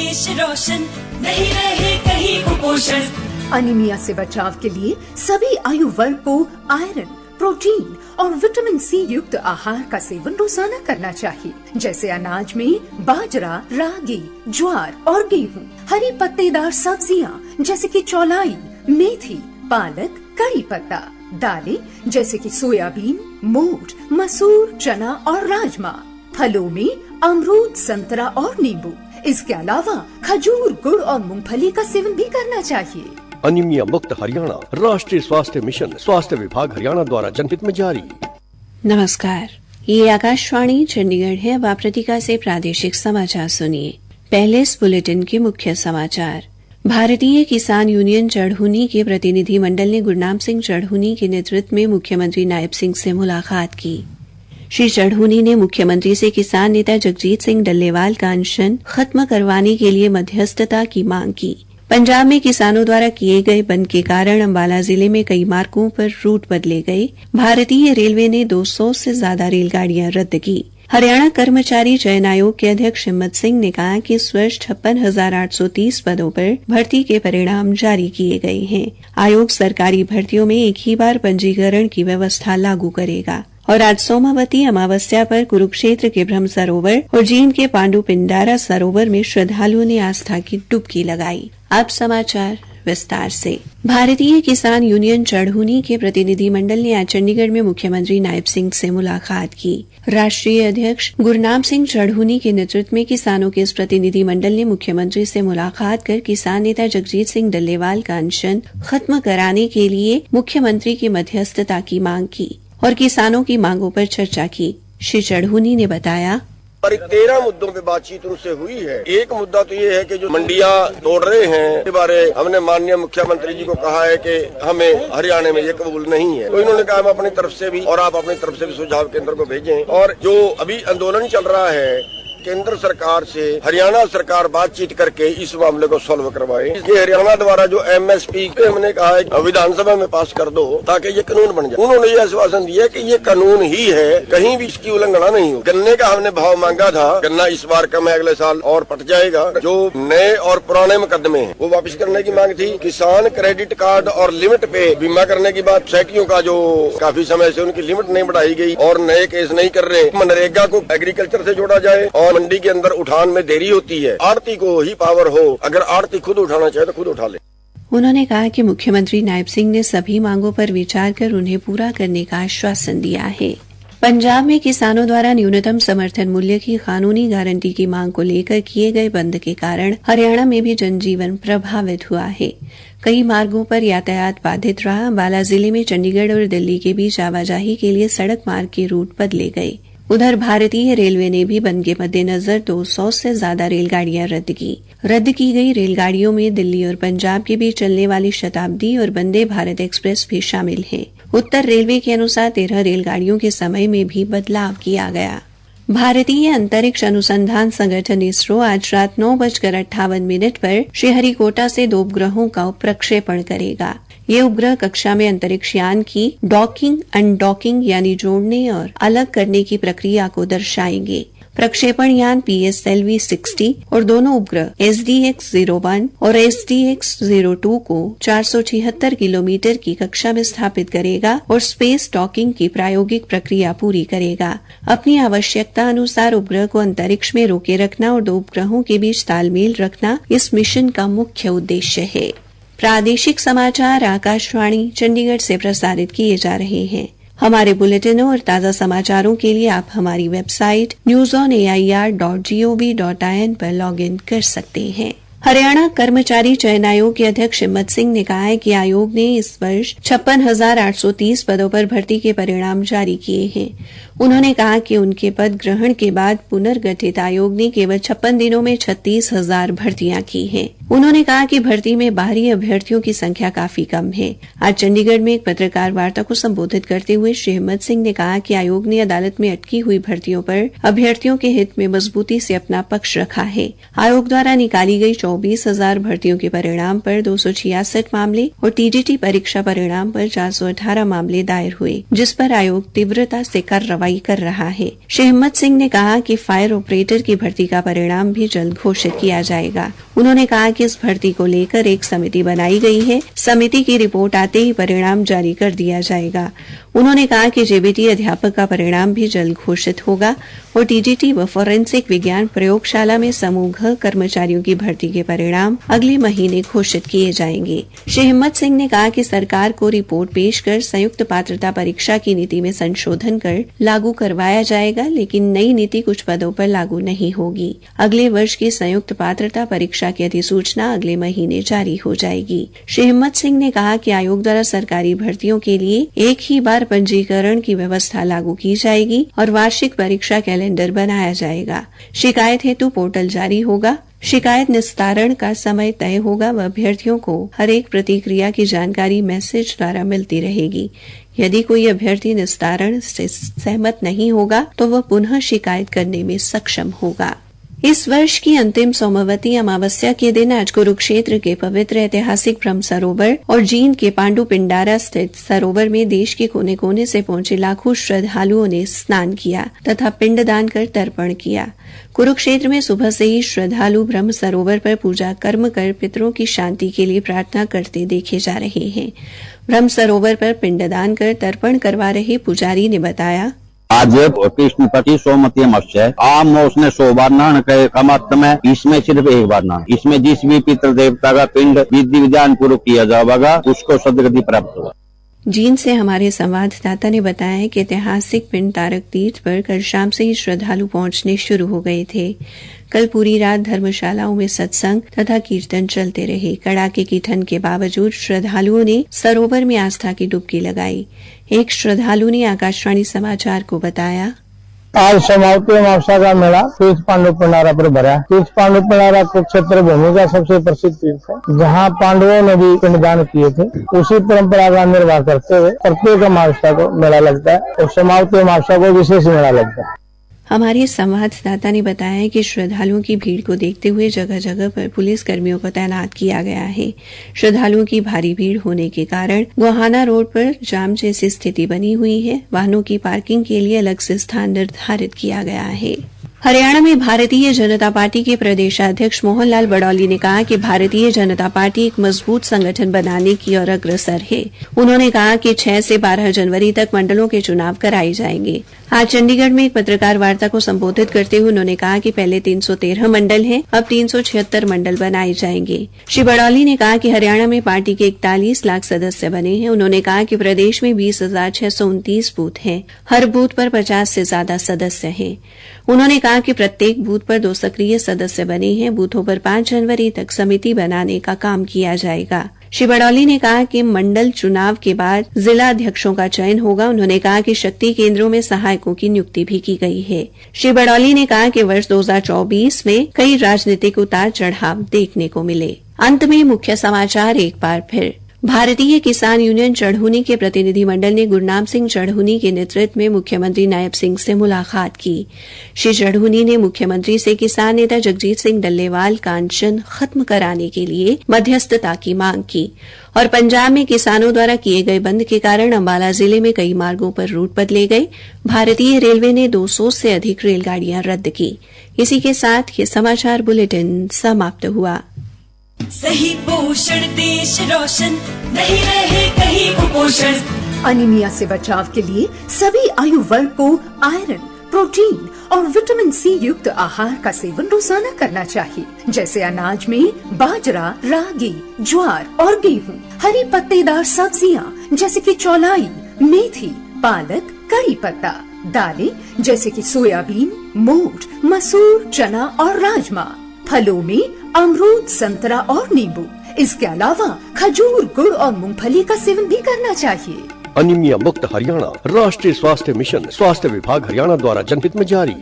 देश रोशन नहीं रहे कहीं कुपोषण। अनीमिया से बचाव के लिए सभी आयु वर्ग को आयरन, प्रोटीन और विटामिन सी युक्त आहार का सेवन रोजाना करना चाहिए, जैसे अनाज में बाजरा, रागी, ज्वार और गेहूं, हरी पत्तेदार सब्जियां जैसे कि चौलाई, मेथी, पालक, कड़ी पत्ता, दालें जैसे कि सोयाबीन, मोठ, मसूर, चना और राजमा, फलों में अमरूद, संतरा और नींबू। इसके अलावा खजूर, गुड़ और मूंगफली का सेवन भी करना चाहिए। अनीमिया मुक्त हरियाणा राष्ट्रीय स्वास्थ्य मिशन, स्वास्थ्य विभाग हरियाणा द्वारा जनहित में जारी। नमस्कार, ये आकाशवाणी चंडीगढ़ है। अब आप प्रतिका से प्रादेशिक समाचार सुनिए। पहले इस बुलेटिन के मुख्य समाचार। भारतीय किसान यूनियन चढ़हुनी के प्रतिनिधि मंडल ने गुरनाम सिंह चढ़हुनी के नेतृत्व में मुख्यमंत्री नायब सिंह से मुलाकात की। श्री चढ़हुनी ने मुख्यमंत्री से किसान नेता जगजीत सिंह डल्लेवाल का अनशन खत्म करवाने के लिए मध्यस्थता की मांग की। पंजाब में किसानों द्वारा किए गए बंद के कारण अंबाला जिले में कई मार्गों पर रूट बदले गए। भारतीय रेलवे ने 200 से ज्यादा रेलगाड़ियां रद्द की। हरियाणा कर्मचारी चयन आयोग के अध्यक्ष हिम्मत सिंह ने कहा कि इस वर्ष 56,830 पदों पर भर्ती के परिणाम जारी किए गए हैं। आयोग सरकारी भर्तियों में एक ही बार पंजीकरण की व्यवस्था लागू करेगा। और आज सोमावती अमावस्या पर कुरुक्षेत्र के ब्रह्म सरोवर और जींद के पांडु पिंडारा सरोवर में श्रद्धालुओं ने आस्था की डुबकी लगाई। अब समाचार विस्तार से। भारतीय किसान यूनियन चढ़हुनी के प्रतिनिधि मंडल ने आज चंडीगढ़ में मुख्यमंत्री नायब सिंह से मुलाकात की। राष्ट्रीय अध्यक्ष गुरनाम सिंह चढ़हुनी के नेतृत्व में किसानों के इस प्रतिनिधि मंडल ने मुख्यमंत्री से मुलाकात कर किसान नेता जगजीत सिंह डल्लेवाल का अनशन खत्म कराने के लिए मुख्यमंत्री की मध्यस्थता की मांग की और किसानों की मांगों पर चर्चा की। श्री चढ़हुनी ने बताया, 13 मुद्दों पे बातचीत उनसे हुई है। एक मुद्दा तो ये है कि जो मंडियां तोड़ रहे हैं, इसके बारे हमने माननीय मुख्यमंत्री जी को कहा है कि हमें हरियाणा में ये कबूल नहीं है। तो इन्होंने कहा हम अपनी तरफ से भी और आप अपनी तरफ से भी सुझाव केंद्र को भेजें। और जो अभी आंदोलन चल रहा है केंद्र सरकार से हरियाणा सरकार बातचीत करके इस मामले को सॉल्व करवाए। ये हरियाणा द्वारा जो एमएसपी हमने कहा है विधानसभा में पास कर दो ताकि ये कानून बन जाए। उन्होंने ये आश्वासन दिया कि ये कानून ही है, कहीं भी इसकी उल्लंघना नहीं हो। गन्ने का हमने भाव मांगा था, गन्ना इस बार कम है, अगले साल और पट जाएगा। जो नए और पुराने मुकदमे हैं वो वापस करने की मांग थी। किसान क्रेडिट कार्ड और लिमिट पे बीमा करने की बात, सोसाइटियों का जो काफी समय से उनकी लिमिट नहीं बढ़ाई गई और नए केस नहीं कर रहे। मनरेगा को एग्रीकल्चर से जोड़ा जाए और मंडी के अंदर उठान में देरी होती है, आड़ती को ही पावर हो, अगर आड़ती खुद उठाना चाहे तो खुद उठा ले। उन्होंने कहा कि मुख्यमंत्री नायब सिंह ने सभी मांगों पर विचार कर उन्हें पूरा करने का आश्वासन दिया है। पंजाब में किसानों द्वारा न्यूनतम समर्थन मूल्य की कानूनी गारंटी की मांग को लेकर किए गए बंद के कारण हरियाणा में भी जनजीवन प्रभावित हुआ है। कई मार्गों पर यातायात बाधित रहा। अंबाला जिले में चंडीगढ़ और दिल्ली के बीच आवाजाही के लिए सड़क मार्ग के रूट बदले गए। उधर भारतीय रेलवे ने भी बंद के मद्देनजर 200 से ज्यादा रेलगाड़ियां रद्द की। रद्द की गई रेलगाड़ियों में दिल्ली और पंजाब के बीच चलने वाली शताब्दी और वंदे भारत एक्सप्रेस भी शामिल है। उत्तर रेलवे के अनुसार 13 रेलगाड़ियों के समय में भी बदलाव किया गया। भारतीय अंतरिक्ष अनुसंधान संगठन इसरो आज रात 9:58 पर श्रीहरिकोटा से 2 उपग्रहों का प्रक्षेपण करेगा। ये उपग्रह कक्षा में अंतरिक्ष यान की डॉकिंग, अनडॉकिंग यानी जोड़ने और अलग करने की प्रक्रिया को दर्शाएंगे। प्रक्षेपण यान PSLV-60 और दोनों उपग्रह SDX-01 और SDX-02 को 476 किलोमीटर की कक्षा में स्थापित करेगा और स्पेस डॉकिंग की प्रायोगिक प्रक्रिया पूरी करेगा। अपनी आवश्यकता अनुसार उपग्रह को अंतरिक्ष में रोके रखना और 2 उपग्रहों के बीच तालमेल रखना इस मिशन का मुख्य उद्देश्य है। प्रादेशिक समाचार आकाशवाणी चंडीगढ़ से प्रसारित किए जा रहे हैं। हमारे बुलेटिनों और ताजा समाचारों के लिए आप हमारी वेबसाइट newsonair.gov.in पर लॉगिन कर सकते हैं। हरियाणा कर्मचारी चयन आयोग के अध्यक्ष हिम्मत सिंह ने कहा है कि आयोग ने इस वर्ष 56,830 पदों पर भर्ती के परिणाम जारी किए हैं। उन्होंने कहा कि उनके पद ग्रहण के बाद पुनर्गठित आयोग ने केवल 56 दिनों में 36,000 भर्तियां की हैं। उन्होंने कहा कि भर्ती में बाहरी अभ्यर्थियों की संख्या काफी कम है। आज चंडीगढ़ में एक पत्रकार वार्ता को संबोधित करते हुए श्री हिम्मत सिंह ने कहा कि आयोग ने अदालत में अटकी हुई भर्तियों पर अभ्यर्थियों के हित में मजबूती से अपना पक्ष रखा है। आयोग द्वारा निकाली गई 24,000 भर्तियों के परिणाम पर 266 मामले और टीजीटी परीक्षा परिणाम पर 418 मामले दायर हुए, जिस पर आयोग तीव्रता से कार्रवाई कर रहा है। श्री हिम्मत सिंह ने कहा कि फायर ऑपरेटर की भर्ती का परिणाम भी जल्द घोषित किया जाएगा। उन्होंने कहा कि इस भर्ती को लेकर एक समिति बनाई गई है। समिति की रिपोर्ट आते ही परिणाम जारी कर दिया जाएगा। उन्होंने कहा कि जेबीटी अध्यापक का परिणाम भी जल्द घोषित होगा और टीजीटी व फॉरेंसिक विज्ञान प्रयोगशाला में समूह घ कर्मचारियों की भर्ती के परिणाम अगले महीने घोषित किए जाएंगे। श्री हिम्मत सिंह ने कहा कि सरकार को रिपोर्ट पेश कर संयुक्त पात्रता परीक्षा की नीति में संशोधन कर लागू करवाया जाएगा, लेकिन नई नीति कुछ पदों पर लागू नहीं होगी। अगले वर्ष की संयुक्त पात्रता परीक्षा की अधिसूचना अगले महीने जारी हो जाएगी। श्री हिम्मत सिंह ने कहा कि आयोग द्वारा सरकारी भर्तियों के लिए एक ही बार पंजीकरण की व्यवस्था लागू की जाएगी और वार्षिक परीक्षा कैलेंडर बनाया जाएगा। शिकायत हेतु पोर्टल जारी होगा। शिकायत निस्तारण का समय तय होगा व अभ्यर्थियों को हर एक प्रतिक्रिया की जानकारी मैसेज द्वारा मिलती रहेगी। यदि कोई अभ्यर्थी निस्तारण से सहमत नहीं होगा तो वह पुनः शिकायत करने में सक्षम होगा। इस वर्ष की अंतिम सोमवती अमावस्या के दिन आज कुरुक्षेत्र के पवित्र ऐतिहासिक ब्रह्म सरोवर और जींद के पांडु पिंडारा स्थित सरोवर में देश के कोने कोने से पहुंचे लाखों श्रद्धालुओं ने स्नान किया तथा पिंडदान कर तर्पण किया। कुरुक्षेत्र में सुबह से ही श्रद्धालु ब्रह्म सरोवर पर पूजा कर्म कर पितरों की शांति के लिए प्रार्थना करते देखे जा रहे हैं। ब्रह्म सरोवर पर पिंडदान कर तर्पण करवा रहे पुजारी ने बताया, आज कृष्ण पति सोमवती अमावस्या है। आम मौस ने 100 बार नहाने का महत्व है, इसमें सिर्फ एक बार नहाना। इसमें जिस भी पितृ देवता का पिंड विधि विधान पूर्वक किया जाएगा उसको सदगति प्राप्त होगा। जींद से हमारे संवाददाता ने बताया है कि ऐतिहासिक पिंड तारक तीर्थ पर कल शाम से ही श्रद्धालु पहुंचने शुरू हो गए थे। कल पूरी रात धर्मशालाओं में सत्संग तथा कीर्तन चलते रहे। कड़ाके की ठंड के बावजूद श्रद्धालुओं ने सरोवर में आस्था की डुबकी लगाई। एक श्रद्धालु ने आकाशवाणी समाचार को बताया, आज सोमवती अमावस्या का मेला तीर्थ पांडु पिंडारा पर भरा। तीर्थ पांडु पिंडारा कुरुक्षेत्र भूमि का सबसे प्रसिद्ध तीर्थ है, जहाँ पांडवों ने भी पिंडदान किए थे। उसी परंपरा का निर्वाह करते हुए प्रत्येक अमावस्या को मेला लगता है और सोमवती अमावस्या को विशेष मेला लगता है। हमारे संवाददाता ने बताया कि श्रद्धालुओं की भीड़ को देखते हुए जगह जगह पर पुलिस कर्मियों को तैनात किया गया है। श्रद्धालुओं की भारी भीड़ होने के कारण गोहाना रोड पर जाम जैसी स्थिति बनी हुई है। वाहनों की पार्किंग के लिए अलग से स्थान निर्धारित किया गया है। हरियाणा में भारतीय जनता पार्टी के प्रदेशाध्यक्ष मोहन लाल बड़ौली ने कहा कि भारतीय जनता पार्टी एक मजबूत संगठन बनाने की ओर अग्रसर है। उन्होंने कहा कि 6 से 12 जनवरी तक मंडलों के चुनाव कराए जाएंगे। आज चंडीगढ़ में एक पत्रकार वार्ता को संबोधित करते हुए उन्होंने कहा कि पहले 313 मंडल हैं, अब 376 मंडल बनाए जाएंगे। श्री बड़ौली ने कहा कि हरियाणा में पार्टी के 41 लाख सदस्य बने हैं। उन्होंने कहा कि प्रदेश में 20,629 बूथ हैं, हर बूथ पर 50 से ज्यादा सदस्य हैं। उन्होंने कहा कि प्रत्येक बूथ पर 2 सक्रिय सदस्य बने हैं। बूथों पर 5 जनवरी तक समिति बनाने का काम किया जाएगा। श्री बड़ौली ने कहा कि मंडल चुनाव के बाद जिला अध्यक्षों का चयन होगा। उन्होंने कहा कि शक्ति केंद्रों में सहायकों की नियुक्ति भी की गई है। श्री बड़ौली ने कहा कि वर्ष 2024 में कई राजनीतिक उतार चढ़ाव देखने को मिले। अंत में मुख्य समाचार एक बार फिर। भारतीय किसान यूनियन चढ़ूनी के प्रतिनिधिमंडल ने गुरनाम सिंह चढ़ूनी के नेतृत्व में मुख्यमंत्री नायब सिंह से मुलाकात की। श्री चढ़ूनी ने मुख्यमंत्री से किसान नेता जगजीत सिंह डल्लेवाल का अनशन खत्म कराने के लिए मध्यस्थता की मांग की और पंजाब में किसानों द्वारा किए गए बंद के कारण अंबाला जिले में कई मार्गों पर रूट बदले गए। भारतीय रेलवे ने 200 से अधिक रेलगाड़ियां रद्द की। इसी के साथ ये समाचार बुलेटिन समाप्त हुआ। सही पोषण देश रोशन, नहीं रहे कहीं कुपोषण। अनीमिया से बचाव के लिए सभी आयु वर्ग को आयरन, प्रोटीन और विटामिन सी युक्त आहार का सेवन रोजाना करना चाहिए, जैसे अनाज में बाजरा, रागी, ज्वार और गेहूं, हरी पत्तेदार सब्जियां जैसे कि चौलाई, मेथी, पालक, कड़ी पत्ता, दालें जैसे कि सोयाबीन, मोठ, मसूर, चना और राजमा, फलों में अमरूद, संतरा और नींबू। इसके अलावा खजूर, गुड़ और मूंगफली का सेवन भी करना चाहिए। अनीमिया मुक्त हरियाणा राष्ट्रीय स्वास्थ्य मिशन स्वास्थ्य विभाग हरियाणा द्वारा जनहित में जारी।